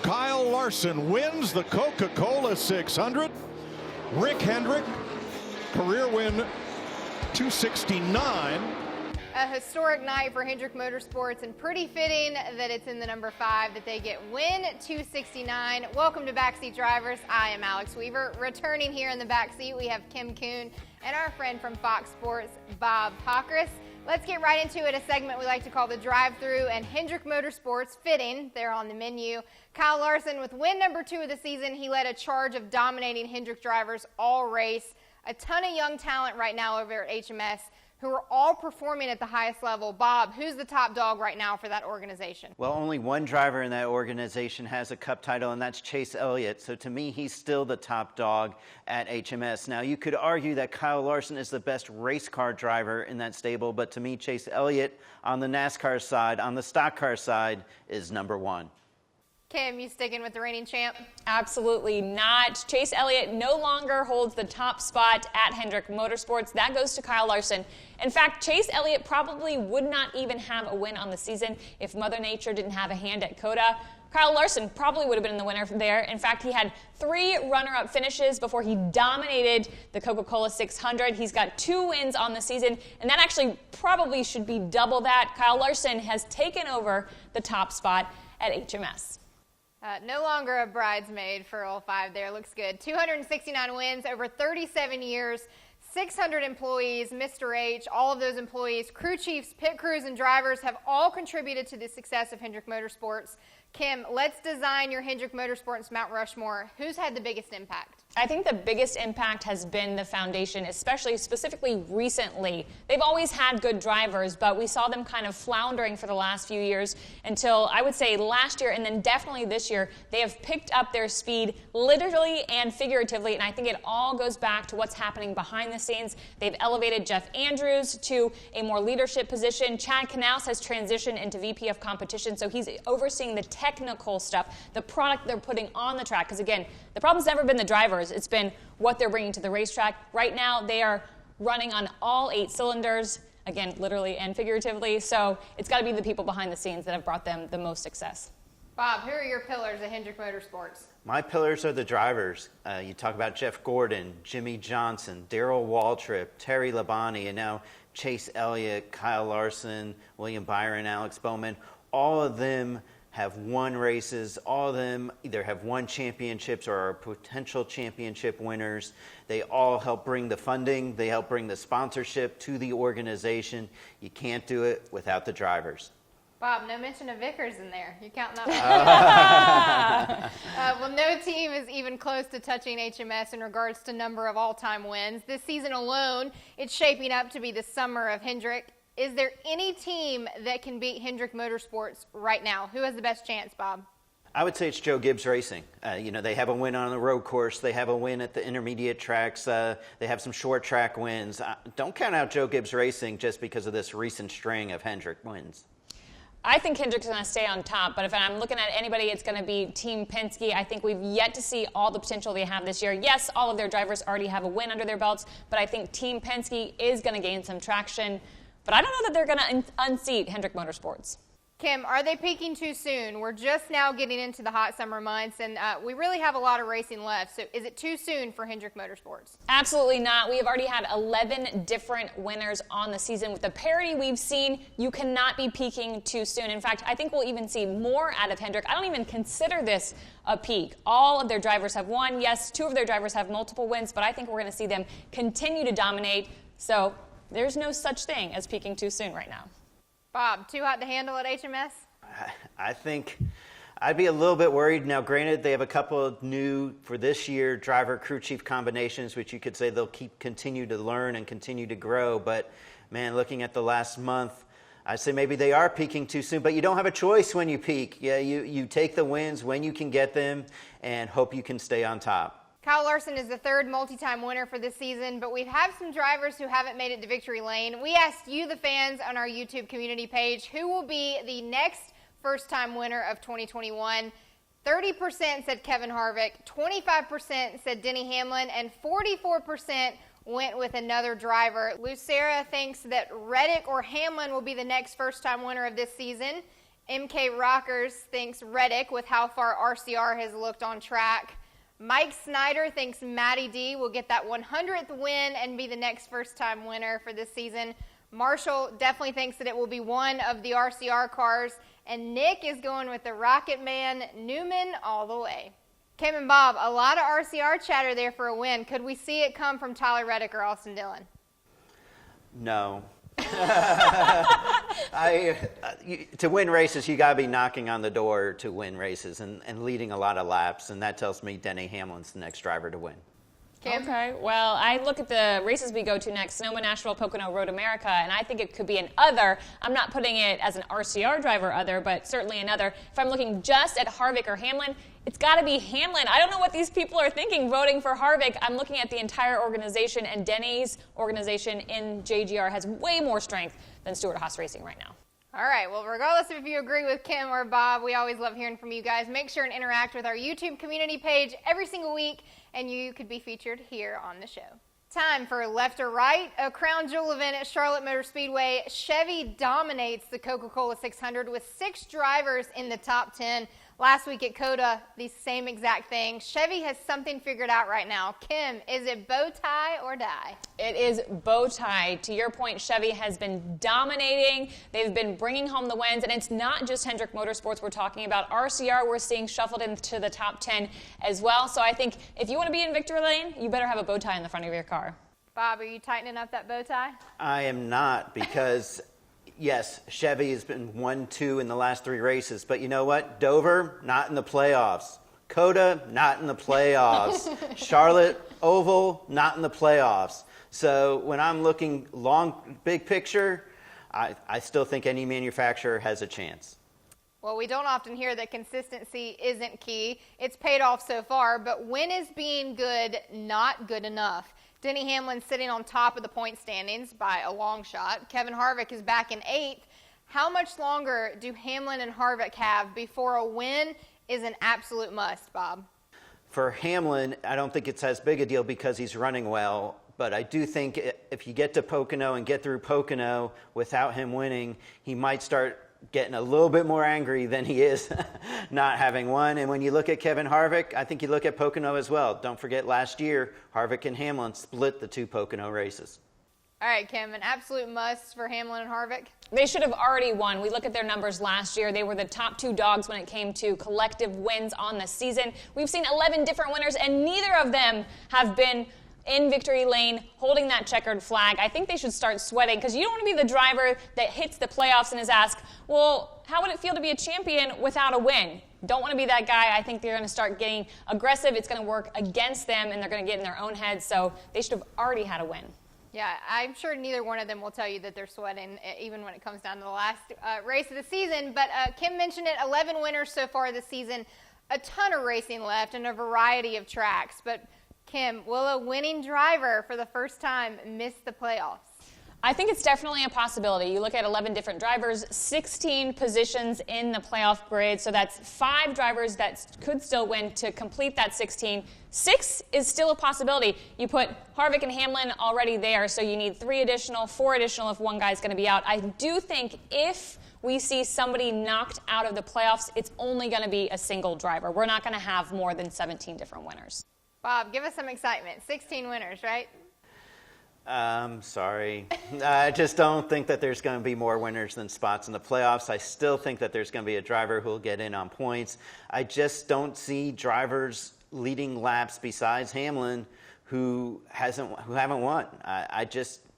Kyle Larson wins the Coca-Cola 600. Rick Hendrick, career win 269. A historic night for Hendrick Motorsports, and pretty fitting that it's in the number 5 that they get win 269. Welcome to Backseat Drivers. I am Alex Weaver. Returning here in the backseat, we have Kim Kuhn and our friend from Fox Sports, Bob Pockrass. Let's get right into it, a segment we like to call the drive-through, and Hendrick Motorsports, fitting, they're on the menu. Kyle Larson with win number 2 of the season. He led a charge of dominating Hendrick drivers all race. A ton of young talent right now over at HMS who are all performing at the highest level. Bob, who's the top dog right now for that organization? Well, only one driver in that organization has a cup title, and that's Chase Elliott. So to me, he's still the top dog at HMS. Now, you could argue that Kyle Larson is the best race car driver in that stable, but to me, Chase Elliott on the NASCAR side, on the stock car side, is number 1. Kim, you sticking with the reigning champ? Absolutely not. Chase Elliott no longer holds the top spot at Hendrick Motorsports. That goes to Kyle Larson. In fact, Chase Elliott probably would not even have a win on the season if Mother Nature didn't have a hand at COTA. Kyle Larson probably would have been the winner there. In fact, he had 3 runner-up finishes before he dominated the Coca-Cola 600. He's got 2 wins on the season, and that actually probably should be double that. Kyle Larson has taken over the top spot at HMS. No longer a bridesmaid for all 5 there. Looks good. 269 wins over 37 years, 600 employees, Mr. H, all of those employees, crew chiefs, pit crews, and drivers have all contributed to the success of Hendrick Motorsports. Kim, let's design your Hendrick Motorsports Mount Rushmore. Who's had the biggest impact? I think the biggest impact has been the foundation, specifically recently. They've always had good drivers, but we saw them kind of floundering for the last few years until, I would say, last year, and then definitely this year. They have picked up their speed literally and figuratively, and I think it all goes back to what's happening behind the scenes. They've elevated Jeff Andrews to a more leadership position. Chad Knaus has transitioned into VP of competition, so he's overseeing the technical stuff, the product they're putting on the track, because again, the problem's never been the drivers. It's been what they're bringing to the racetrack. Right now, they are running on all 8 cylinders, again, literally and figuratively. So it's got to be the people behind the scenes that have brought them the most success. Bob, who are your pillars at Hendrick Motorsports? My pillars are the drivers. You talk about Jeff Gordon, Jimmy Johnson, Darrell Waltrip, Terry Labonte, and now Chase Elliott, Kyle Larson, William Byron, Alex Bowman. All of them have won races. All of them either have won championships or are potential championship winners. They all help bring the funding. They help bring the sponsorship to the organization. You can't do it without the drivers. Bob, no mention of Vickers in there. You counting that one? Well, no team is even close to touching HMS in regards to number of all-time wins. This season alone, it's shaping up to be the summer of Hendrick. Is there any team that can beat Hendrick Motorsports right now? Who has the best chance, Bob? I would say it's Joe Gibbs Racing. They have a win on the road course. They have a win at the intermediate tracks. They have some short track wins. Don't count out Joe Gibbs Racing just because of this recent string of Hendrick wins. I think Hendrick's going to stay on top, but if I'm looking at anybody, it's going to be Team Penske. I think we've yet to see all the potential they have this year. Yes, all of their drivers already have a win under their belts, but I think Team Penske is going to gain some traction. But I don't know that they're going to unseat Hendrick Motorsports. Kim, are they peaking too soon? We're just now getting into the hot summer months, and we really have a lot of racing left. So is it too soon for Hendrick Motorsports? Absolutely not. We have already had 11 different winners on the season. With the parity we've seen, you cannot be peaking too soon. In fact, I think we'll even see more out of Hendrick. I don't even consider this a peak. All of their drivers have won. Yes, 2 of their drivers have multiple wins, but I think we're going to see them continue to dominate. So there's no such thing as peaking too soon right now. Bob, too hot to handle at HMS? I think I'd be a little bit worried. Now, granted, they have a couple of new, for this year, driver crew chief combinations, which you could say they'll continue to learn and continue to grow. But, man, looking at the last month, I say maybe they are peaking too soon. But you don't have a choice when you peak. Yeah, you take the wins when you can get them and hope you can stay on top. Kyle Larson is the 3rd multi-time winner for this season, but we've had some drivers who haven't made it to victory lane. We asked you, the fans, on our YouTube community page, who will be the next first-time winner of 2021. 30% said Kevin Harvick, 25% said Denny Hamlin, and 44% went with another driver. Lucera thinks that Reddick or Hamlin will be the next first-time winner of this season. MK Rockers thinks Reddick with how far RCR has looked on track. Mike Snyder thinks Matty D will get that 100th win and be the next first-time winner for this season. Marshall definitely thinks that it will be one of the RCR cars. And Nick is going with the Rocket Man, Newman, all the way. Kim and Bob, a lot of RCR chatter there for a win. Could we see it come from Tyler Reddick or Austin Dillon? No. To win races, you got to be knocking on the door to win races and leading a lot of laps, and that tells me Denny Hamlin's the next driver to win. Kim? Okay, well, I look at the races we go to next, Sonoma, Nashville, Pocono, Road America, and I think it could be an other. I'm not putting it as an RCR driver other, but certainly another. If I'm looking just at Harvick or Hamlin, it's got to be Hamlin. I don't know what these people are thinking voting for Harvick. I'm looking at the entire organization, and Denny's organization in JGR has way more strength than Stewart-Haas Racing right now. All right, well, regardless if you agree with Kim or Bob, we always love hearing from you guys. Make sure and interact with our YouTube community page every single week, and you could be featured here on the show. Time for Left or Right, a crown jewel event at Charlotte Motor Speedway. Chevy dominates the Coca-Cola 600 with 6 drivers in the top 10. Last week at COTA, the same exact thing. Chevy has something figured out right now. Kim, is it bow tie or die? It is bow tie. To your point, Chevy has been dominating. They've been bringing home the wins, and it's not just Hendrick Motorsports we're talking about. RCR we're seeing shuffled into the top 10 as well. So I think if you want to be in victory lane, you better have a bow tie in the front of your car. Bob, are you tightening up that bow tie? I am not, because yes, Chevy has been 1-2 in the last 3 races, but you know what? Dover, not in the playoffs. COTA, not in the playoffs. Charlotte Oval, not in the playoffs. So when I'm looking big picture, I still think any manufacturer has a chance. Well, we don't often hear that consistency isn't key. It's paid off so far, but when is being good not good enough? Denny Hamlin sitting on top of the point standings by a long shot. Kevin Harvick is back in 8th. How much longer do Hamlin and Harvick have before a win is an absolute must, Bob? For Hamlin, I don't think it's as big a deal because he's running well, but I do think if you get to Pocono and get through Pocono without him winning, he might start getting a little bit more angry than he is not having won. And when you look at Kevin Harvick, I think you look at Pocono as well. Don't forget last year, Harvick and Hamlin split the 2 Pocono races. All right, Kim, an absolute must for Hamlin and Harvick? They should have already won. We look at their numbers last year. They were the top 2 dogs when it came to collective wins on the season. We've seen 11 different winners, and neither of them have been in victory lane, holding that checkered flag. I think they should start sweating, because you don't want to be the driver that hits the playoffs and is asked, well, how would it feel to be a champion without a win? Don't want to be that guy. I think they're going to start getting aggressive. It's going to work against them, and they're going to get in their own heads, so they should have already had a win. Yeah, I'm sure neither one of them will tell you that they're sweating, even when it comes down to the last race of the season. But Kim mentioned it, 11 winners so far this season, a ton of racing left and a variety of tracks. But Kim, will a winning driver for the first time miss the playoffs? I think it's definitely a possibility. You look at 11 different drivers, 16 positions in the playoff grid, so that's 5 drivers that could still win to complete that 16. 6 is still a possibility. You put Harvick and Hamlin already there, so you need 3 additional, 4 additional if one guy's going to be out. I do think if we see somebody knocked out of the playoffs, it's only going to be a single driver. We're not going to have more than 17 different winners. Bob, give us some excitement. 16 winners, right? Sorry. I just don't think that there's going to be more winners than spots in the playoffs. I still think that there's going to be a driver who will get in on points. I just don't see drivers leading laps besides Hamlin who haven't won.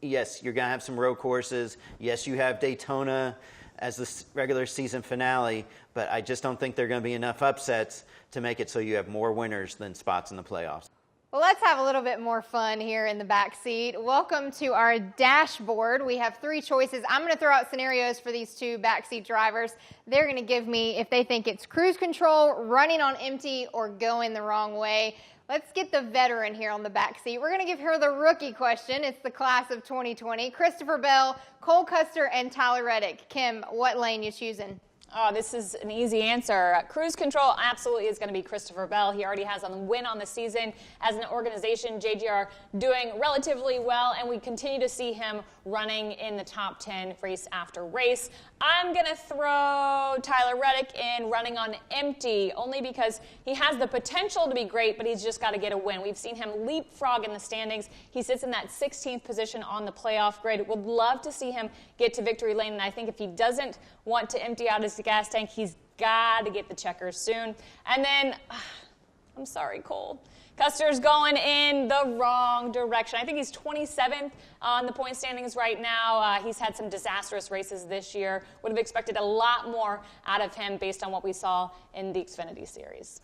Yes, you're going to have some road courses. Yes, you have Daytona as the regular season finale, but I just don't think there are going to be enough upsets to make it so you have more winners than spots in the playoffs. Well, let's have a little bit more fun here in the back seat. Welcome to our dashboard. We have 3 choices. I'm going to throw out scenarios for these 2 backseat drivers. They're going to give me if they think it's cruise control, running on empty, or going the wrong way. Let's get the veteran here on the back seat. We're going to give her the rookie question. It's the class of 2020. Christopher Bell, Cole Custer, and Tyler Reddick. Kim, what lane you choosing? Oh, this is an easy answer. Cruise control absolutely is going to be Christopher Bell. He already has a win on the season. As an organization, JGR doing relatively well, and we continue to see him running in the top 10 race after race. I'm going to throw Tyler Reddick in running on empty, only because he has the potential to be great, but he's just got to get a win. We've seen him leapfrog in the standings. He sits in that 16th position on the playoff grid. Would love to see him get to victory lane, and I think if he doesn't want to empty out his gas tank, he's got to get the checkers soon. And then, I'm sorry, Cole. Custer's going in the wrong direction. I think he's 27th on the point standings right now. He's had some disastrous races this year. Would have expected a lot more out of him based on what we saw in the Xfinity Series.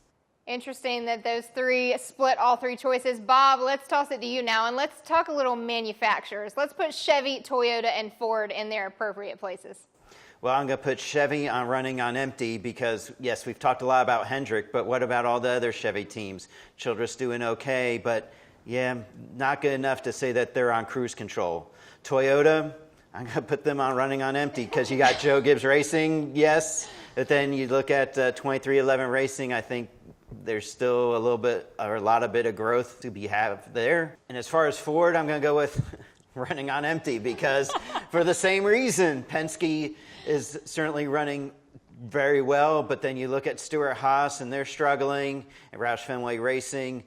Interesting that those three split all three choices. Bob, let's toss it to you now, and let's talk a little manufacturers. Let's put Chevy, Toyota, and Ford in their appropriate places. Well, I'm going to put Chevy on running on empty because, yes, we've talked a lot about Hendrick, but what about all the other Chevy teams? Childress doing okay, but, yeah, not good enough to say that they're on cruise control. Toyota, I'm going to put them on running on empty because you got Joe Gibbs Racing, yes, but then you look at 2311 Racing, I think there's still a lot of growth to be have there. And as far as Ford, I'm going to go with running on empty because for the same reason, Penske is certainly running very well, but then you look at Stewart Haas and they're struggling, and Roush Fenway Racing,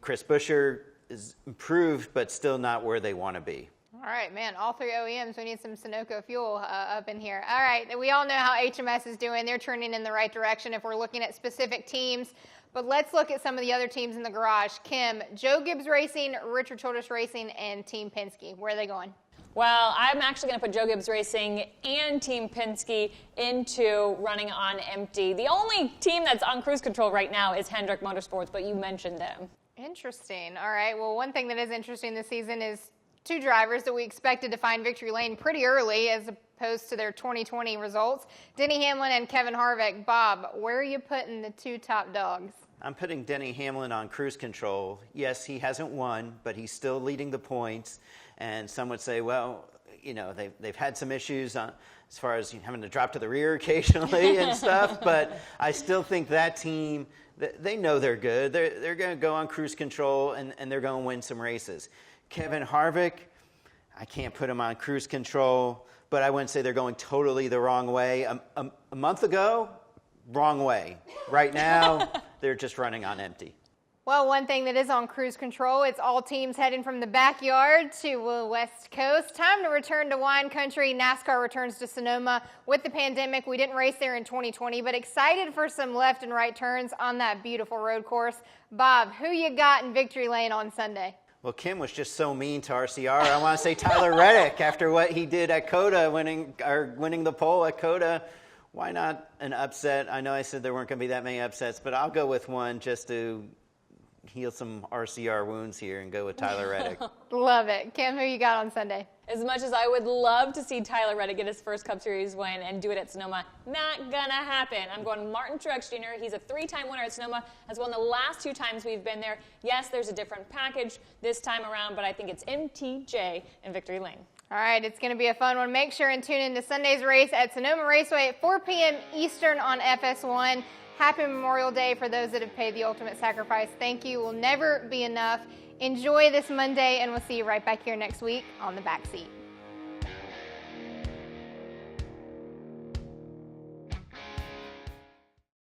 Chris Buescher is improved, but still not where they want to be. All right, man, all three OEMs, we need some Sunoco fuel up in here. All right, we all know how HMS is doing. They're turning in the right direction if we're looking at specific teams. But let's look at some of the other teams in the garage. Kim, Joe Gibbs Racing, Richard Childress Racing, and Team Penske. Where are they going? Well, I'm actually going to put Joe Gibbs Racing and Team Penske into running on empty. The only team that's on cruise control right now is Hendrick Motorsports, but you mentioned them. Interesting. All right. Well, one thing that is interesting this season is two drivers that we expected to find victory lane pretty early as opposed to their 2020 results. Denny Hamlin and Kevin Harvick. Bob, where are you putting the two top dogs? I'm putting Denny Hamlin on cruise control. Yes, he hasn't won, but he's still leading the points. And some would say, well, you know, they've had some issues as far as having to drop to the rear occasionally and stuff. But I still think that team, they know they're good. They're going to go on cruise control, and they're going to win some races. Kevin Harvick, I can't put him on cruise control, but I wouldn't say they're going totally the wrong way. A month ago, wrong way. Right now, they're just running on empty. Well, one thing that is on cruise control, it's all teams heading from the backyard to the West Coast. Time to return to wine country. NASCAR returns to Sonoma. With the pandemic, we didn't race there in 2020, but excited for some left and right turns on that beautiful road course. Bob, who you got in victory lane on Sunday? Well, Kim was just so mean to RCR. I want to say Tyler Reddick after what he did at COTA, winning the pole at COTA. Why not an upset? I know I said there weren't going to be that many upsets, but I'll go with one just to heal some RCR wounds here and go with Tyler Reddick. Love it. Kim, who you got on Sunday? As much as I would love to see Tyler Reddick get his first Cup Series win and do it at Sonoma, not gonna happen. I'm going Martin Truex Jr. He's a 3-time winner at Sonoma, has won the last 2 times we've been there. Yes, there's a different package this time around, but I think it's MTJ in victory lane. All right, it's going to be a fun one. Make sure and tune in to Sunday's race at Sonoma Raceway at 4 p.m. Eastern on FS1. Happy Memorial Day for those that have paid the ultimate sacrifice. Thank you. Will never be enough. Enjoy this Monday, and we'll see you right back here next week on The Backseat.